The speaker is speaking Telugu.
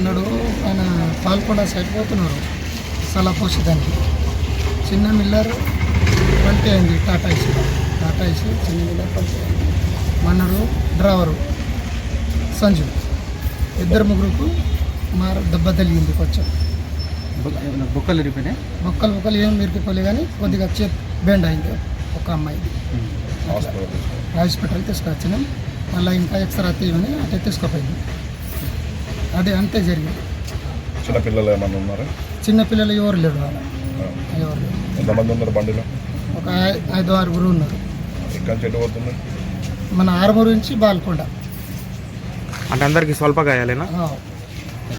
అన్నాడు ఆయన పాల్కొండ సైడ్ పోతున్నారు సలపోషిదానికి చిన్న మిల్లర్ పంటే అయింది టాటా ఏసీ చిన్న మిల్లర్ పంటే అయింది. మన్నాడు డ్రైవరు సంజు ఇద్దరు ముగ్గురుకు దెబ్బ తగిలింది కొంచెం బొక్కలు ఇరిపోయినాయి. బొక్కలు ఏం మిరికిపోలే కానీ కొద్దిగా చేతి బెండ్ అయింది ఒక అమ్మాయిది. హాస్పిటల్ తీసుకొచ్చినాం. మళ్ళీ ఇంకా ఎక్స్ట్రా తీయమని అటే తీసుకుపోయింది. అదే అంతే జరిగింది. చిన్నపిల్లలు ఏమన్నా ఉన్నారా? చిన్నపిల్లలు ఎవరు లేడు వాళ్ళ ఎవరు లేరు. ఎంతమంది ఉన్నారు బండిలో? ఒక 5-6 ఉన్నారు. ఎక్కడి నుంచి ఎటు పోతుంది? మన ఆర్మూరు నుంచి బాల్కొండ. అంటే అందరికీ స్వల్ప గాయాలేనా?